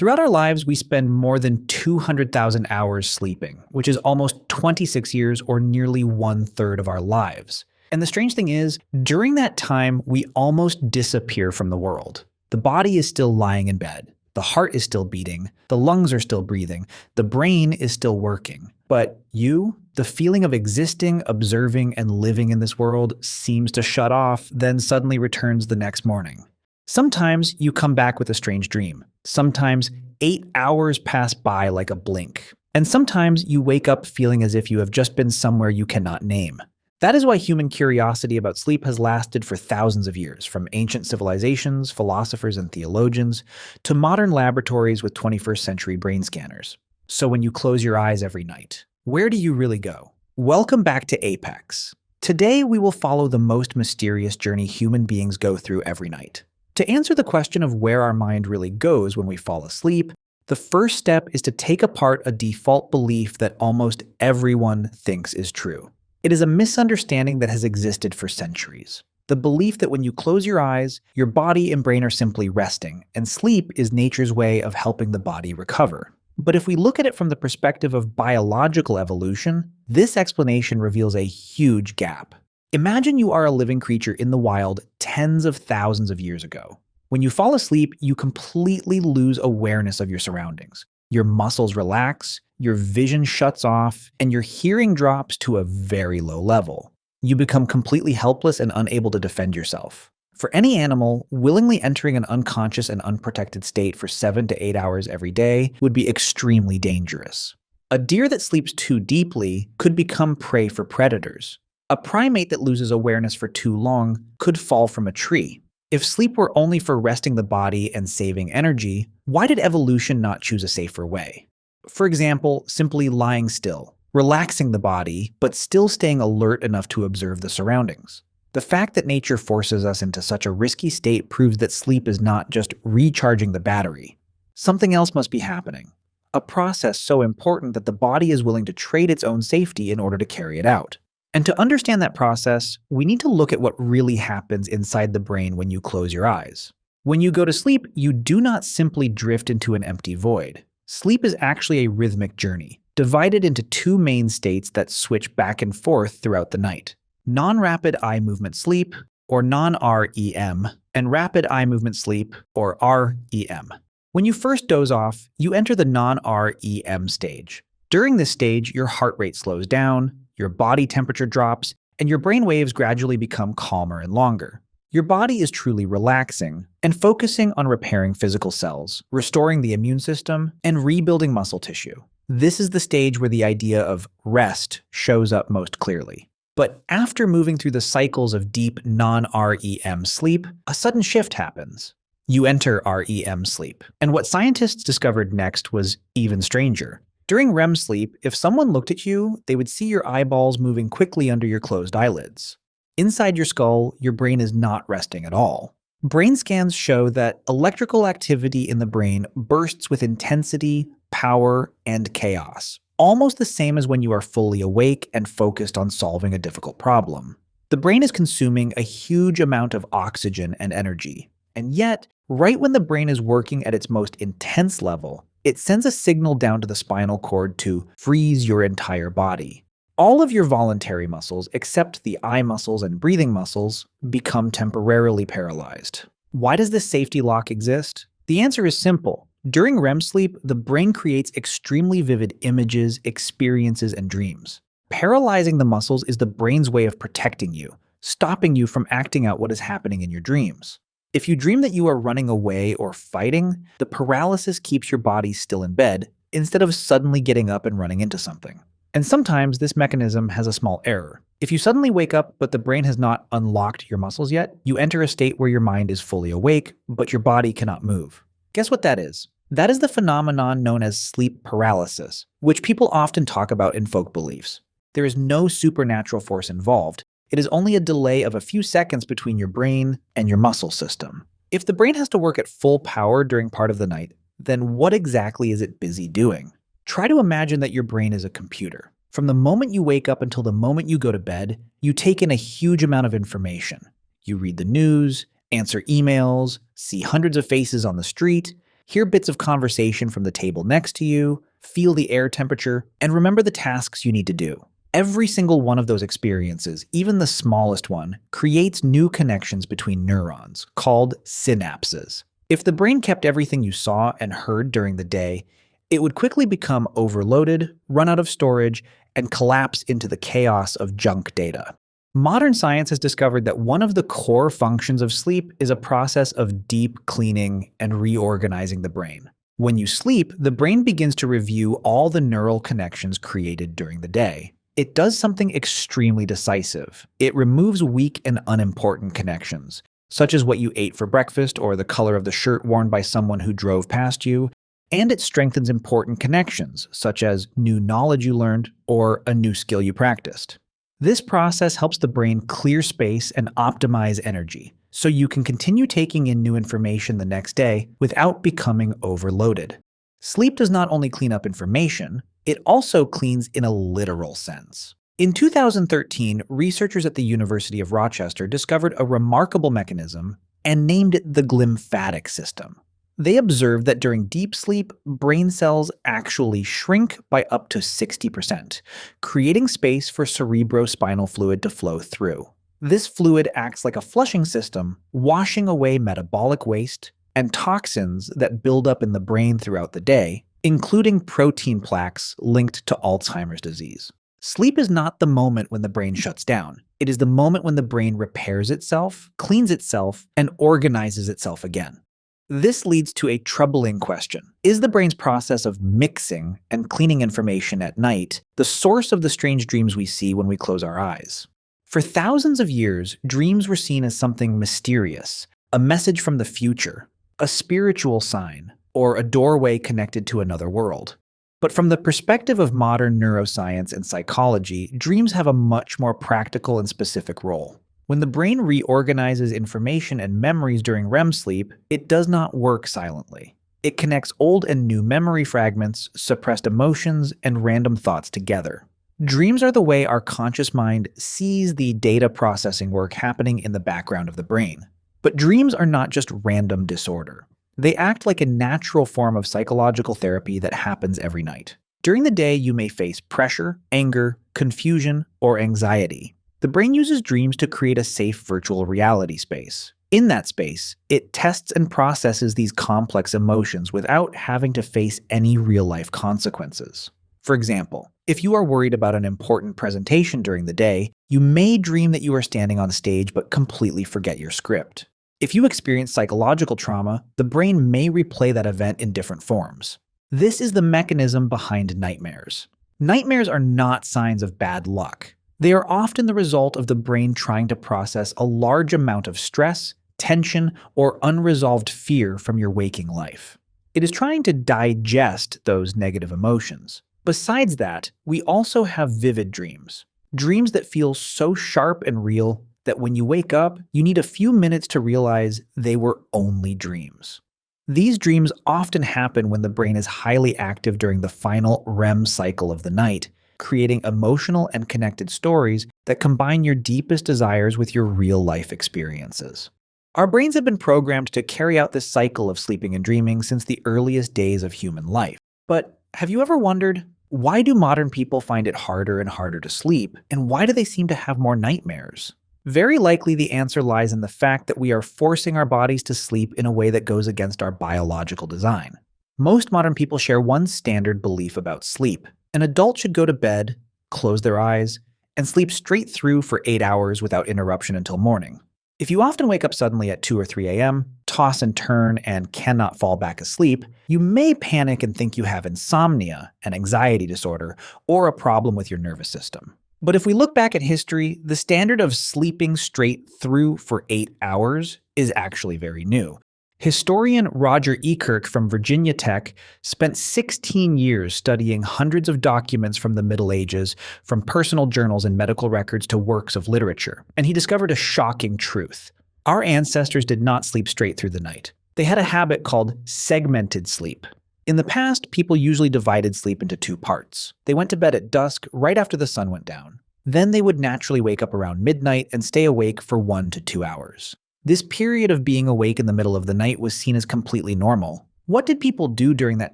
Throughout our lives, we spend more than 200,000 hours sleeping, which is almost 26 years or nearly 1/3 of our lives. And the strange thing is, during that time, we almost disappear from the world. The body is still lying in bed. The heart is still beating. The lungs are still breathing. The brain is still working. But you, the feeling of existing, observing, and living in this world seems to shut off, then suddenly returns the next morning. Sometimes you come back with a strange dream. Sometimes 8 hours pass by like a blink. And sometimes you wake up feeling as if you have just been somewhere you cannot name. That is why human curiosity about sleep has lasted for thousands of years, from ancient civilizations, philosophers, and theologians, to modern laboratories with 21st century brain scanners. So when you close your eyes every night, where do you really go? Welcome back to Apex. Today we will follow the most mysterious journey human beings go through every night. To answer the question of where our mind really goes when we fall asleep, the first step is to take apart a default belief that almost everyone thinks is true. It is a misunderstanding that has existed for centuries. The belief that when you close your eyes, your body and brain are simply resting, and sleep is nature's way of helping the body recover. But if we look at it from the perspective of biological evolution, this explanation reveals a huge gap. Imagine you are a living creature in the wild tens of thousands of years ago. When you fall asleep, you completely lose awareness of your surroundings. Your muscles relax, your vision shuts off, and your hearing drops to a very low level. You become completely helpless and unable to defend yourself. For any animal, willingly entering an unconscious and unprotected state for 7 to 8 hours every day would be extremely dangerous. A deer that sleeps too deeply could become prey for predators. A primate that loses awareness for too long could fall from a tree. If sleep were only for resting the body and saving energy, why did evolution not choose a safer way? For example, simply lying still, relaxing the body, but still staying alert enough to observe the surroundings. The fact that nature forces us into such a risky state proves that sleep is not just recharging the battery. Something else must be happening. A process so important that the body is willing to trade its own safety in order to carry it out. And to understand that process, we need to look at what really happens inside the brain when you close your eyes. When you go to sleep, you do not simply drift into an empty void. Sleep is actually a rhythmic journey, divided into two main states that switch back and forth throughout the night. Non-rapid eye movement sleep, or non-REM, and rapid eye movement sleep, or REM. When you first doze off, you enter the non-REM stage. During this stage, your heart rate slows down, your body temperature drops, and your brain waves gradually become calmer and longer. Your body is truly relaxing and focusing on repairing physical cells, restoring the immune system, and rebuilding muscle tissue. This is the stage where the idea of rest shows up most clearly. But after moving through the cycles of deep non-REM sleep, a sudden shift happens. You enter REM sleep. And what scientists discovered next was even stranger. During REM sleep, if someone looked at you, they would see your eyeballs moving quickly under your closed eyelids. Inside your skull, your brain is not resting at all. Brain scans show that electrical activity in the brain bursts with intensity, power, and chaos, almost the same as when you are fully awake and focused on solving a difficult problem. The brain is consuming a huge amount of oxygen and energy, and yet, right when the brain is working at its most intense level, it sends a signal down to the spinal cord to freeze your entire body. All of your voluntary muscles, except the eye muscles and breathing muscles, become temporarily paralyzed. Why does this safety lock exist? The answer is simple. During REM sleep, the brain creates extremely vivid images, experiences, and dreams. Paralyzing the muscles is the brain's way of protecting you, stopping you from acting out what is happening in your dreams. If you dream that you are running away or fighting, the paralysis keeps your body still in bed instead of suddenly getting up and running into something. And sometimes this mechanism has a small error. If you suddenly wake up but the brain has not unlocked your muscles yet, you enter a state where your mind is fully awake, but your body cannot move. Guess what that is? That is the phenomenon known as sleep paralysis, which people often talk about in folk beliefs. There is no supernatural force involved. It is only a delay of a few seconds between your brain and your muscle system. If the brain has to work at full power during part of the night, then what exactly is it busy doing? Try to imagine that your brain is a computer. From the moment you wake up until the moment you go to bed, you take in a huge amount of information. You read the news, answer emails, see hundreds of faces on the street, hear bits of conversation from the table next to you, feel the air temperature, and remember the tasks you need to do. Every single one of those experiences, even the smallest one, creates new connections between neurons, called synapses. If the brain kept everything you saw and heard during the day, it would quickly become overloaded, run out of storage, and collapse into the chaos of junk data. Modern science has discovered that one of the core functions of sleep is a process of deep cleaning and reorganizing the brain. When you sleep, the brain begins to review all the neural connections created during the day. It does something extremely decisive. It removes weak and unimportant connections, such as what you ate for breakfast or the color of the shirt worn by someone who drove past you, and it strengthens important connections, such as new knowledge you learned or a new skill you practiced. This process helps the brain clear space and optimize energy, so you can continue taking in new information the next day without becoming overloaded. Sleep does not only clean up information, it also cleans in a literal sense. In 2013, researchers at the University of Rochester discovered a remarkable mechanism and named it the glymphatic system. They observed that during deep sleep, brain cells actually shrink by up to 60%, creating space for cerebrospinal fluid to flow through. This fluid acts like a flushing system, washing away metabolic waste and toxins that build up in the brain throughout the day, including protein plaques linked to Alzheimer's disease. Sleep is not the moment when the brain shuts down. It is the moment when the brain repairs itself, cleans itself, and organizes itself again. This leads to a troubling question. Is the brain's process of mixing and cleaning information at night the source of the strange dreams we see when we close our eyes? For thousands of years, dreams were seen as something mysterious, a message from the future, a spiritual sign, or a doorway connected to another world. But from the perspective of modern neuroscience and psychology, dreams have a much more practical and specific role. When the brain reorganizes information and memories during REM sleep, it does not work silently. It connects old and new memory fragments, suppressed emotions, and random thoughts together. Dreams are the way our conscious mind sees the data processing work happening in the background of the brain. But dreams are not just random disorder. They act like a natural form of psychological therapy that happens every night. During the day, you may face pressure, anger, confusion, or anxiety. The brain uses dreams to create a safe virtual reality space. In that space, it tests and processes these complex emotions without having to face any real-life consequences. For example, if you are worried about an important presentation during the day, you may dream that you are standing on stage but completely forget your script. If you experience psychological trauma, the brain may replay that event in different forms. This is the mechanism behind nightmares. Nightmares are not signs of bad luck. They are often the result of the brain trying to process a large amount of stress, tension, or unresolved fear from your waking life. It is trying to digest those negative emotions. Besides that, we also have vivid dreams. Dreams that feel so sharp and real that when you wake up, you need a few minutes to realize they were only dreams. These dreams often happen when the brain is highly active during the final REM cycle of the night, creating emotional and connected stories that combine your deepest desires with your real-life experiences. Our brains have been programmed to carry out this cycle of sleeping and dreaming since the earliest days of human life. But have you ever wondered, why do modern people find it harder and harder to sleep, and why do they seem to have more nightmares? Very likely the answer lies in the fact that we are forcing our bodies to sleep in a way that goes against our biological design. Most modern people share one standard belief about sleep. An adult should go to bed, close their eyes, and sleep straight through for 8 hours without interruption until morning. If you often wake up suddenly at 2 or 3 a.m., toss and turn, and cannot fall back asleep, you may panic and think you have insomnia, an anxiety disorder, or a problem with your nervous system. But if we look back at history, the standard of sleeping straight through for 8 hours is actually very new. Historian Roger E. Kirk from Virginia Tech spent 16 years studying hundreds of documents from the Middle Ages, from personal journals and medical records to works of literature, and he discovered a shocking truth. Our ancestors did not sleep straight through the night. They had a habit called segmented sleep. In the past, people usually divided sleep into 2 parts. They went to bed at dusk right after the sun went down. Then they would naturally wake up around midnight and stay awake for 1 to 2 hours. This period of being awake in the middle of the night was seen as completely normal. What did people do during that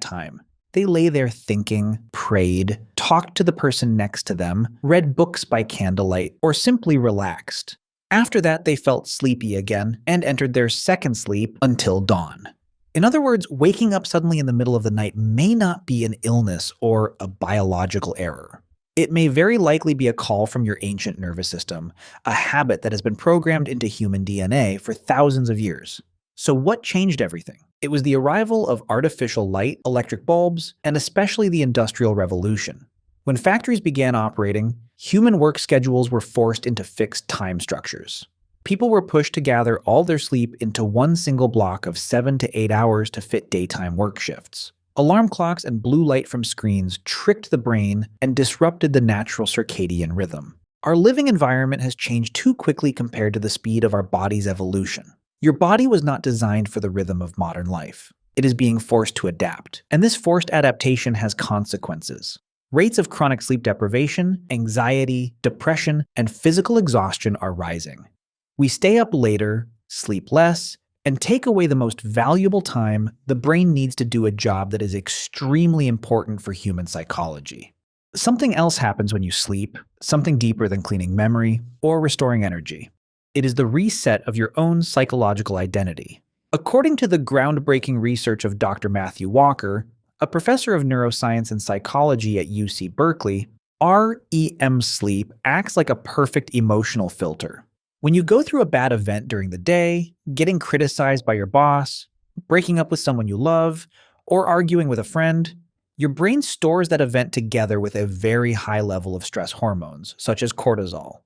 time? They lay there thinking, prayed, talked to the person next to them, read books by candlelight, or simply relaxed. After that, they felt sleepy again and entered their second sleep until dawn. In other words, waking up suddenly in the middle of the night may not be an illness or a biological error. It may very likely be a call from your ancient nervous system, a habit that has been programmed into human DNA for thousands of years. So what changed everything? It was the arrival of artificial light, electric bulbs, and especially the Industrial Revolution. When factories began operating, human work schedules were forced into fixed time structures. People were pushed to gather all their sleep into one single block of 7 to 8 hours to fit daytime work shifts. Alarm clocks and blue light from screens tricked the brain and disrupted the natural circadian rhythm. Our living environment has changed too quickly compared to the speed of our body's evolution. Your body was not designed for the rhythm of modern life. It is being forced to adapt, and this forced adaptation has consequences. Rates of chronic sleep deprivation, anxiety, depression, and physical exhaustion are rising. We stay up later, sleep less, and take away the most valuable time the brain needs to do a job that is extremely important for human psychology. Something else happens when you sleep, something deeper than cleaning memory or restoring energy. It is the reset of your own psychological identity. According to the groundbreaking research of Dr. Matthew Walker, a professor of neuroscience and psychology at UC Berkeley, REM sleep acts like a perfect emotional filter. When you go through a bad event during the day, getting criticized by your boss, breaking up with someone you love, or arguing with a friend, your brain stores that event together with a very high level of stress hormones, such as cortisol.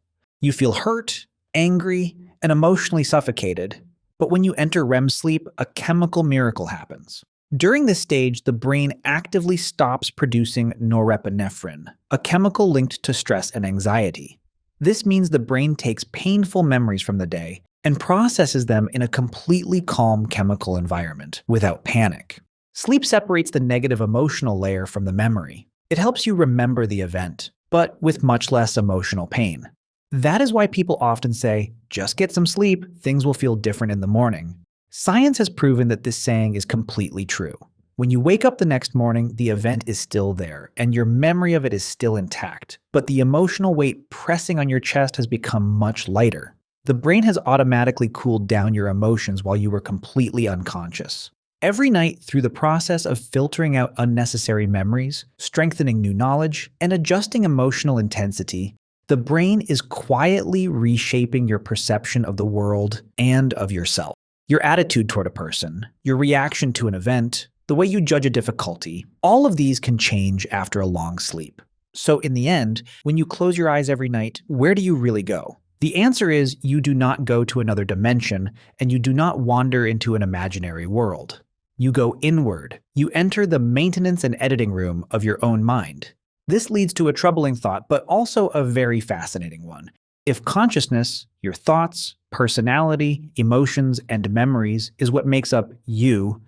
You feel hurt, angry, and emotionally suffocated, but when you enter REM sleep, a chemical miracle happens. During this stage, the brain actively stops producing norepinephrine, a chemical linked to stress and anxiety. This means the brain takes painful memories from the day and processes them in a completely calm chemical environment, without panic. Sleep separates the negative emotional layer from the memory. It helps you remember the event, but with much less emotional pain. That is why people often say, just get some sleep, things will feel different in the morning. Science has proven that this saying is completely true. When you wake up the next morning, the event is still there, and your memory of it is still intact, but the emotional weight pressing on your chest has become much lighter. The brain has automatically cooled down your emotions while you were completely unconscious. Every night, through the process of filtering out unnecessary memories, strengthening new knowledge, and adjusting emotional intensity, the brain is quietly reshaping your perception of the world and of yourself. Your attitude toward a person, your reaction to an event, the way you judge a difficulty, all of these can change after a long sleep. So in the end, when you close your eyes every night, where do you really go? The answer is you do not go to another dimension, and you do not wander into an imaginary world. You go inward. You enter the maintenance and editing room of your own mind. This leads to a troubling thought, but also a very fascinating one. If consciousness, your thoughts, personality, emotions, and memories is what makes up you,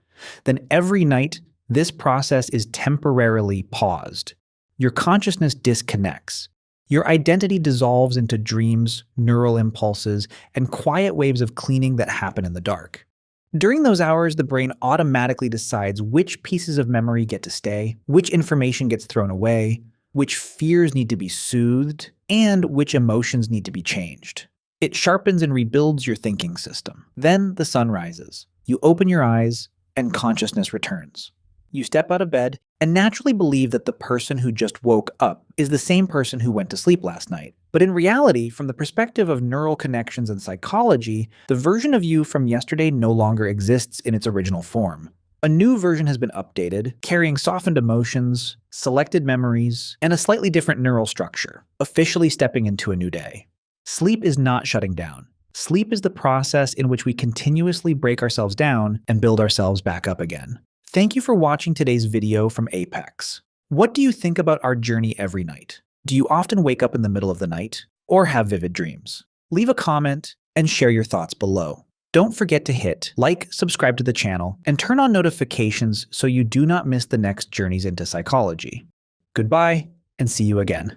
then every night, this process is temporarily paused. Your consciousness disconnects. Your identity dissolves into dreams, neural impulses, and quiet waves of cleaning that happen in the dark. During those hours, the brain automatically decides which pieces of memory get to stay, which information gets thrown away, which fears need to be soothed, and which emotions need to be changed. It sharpens and rebuilds your thinking system. Then the sun rises. You open your eyes, and consciousness returns. You step out of bed and naturally believe that the person who just woke up is the same person who went to sleep last night. But in reality, from the perspective of neural connections and psychology, the version of you from yesterday no longer exists in its original form. A new version has been updated, carrying softened emotions, selected memories, and a slightly different neural structure, officially stepping into a new day. Sleep is not shutting down. Sleep is the process in which we continuously break ourselves down and build ourselves back up again. Thank you for watching today's video from Apex. What do you think about our journey every night? Do you often wake up in the middle of the night or have vivid dreams? Leave a comment and share your thoughts below. Don't forget to hit like, subscribe to the channel, and turn on notifications so you do not miss the next journeys into psychology. Goodbye, and see you again.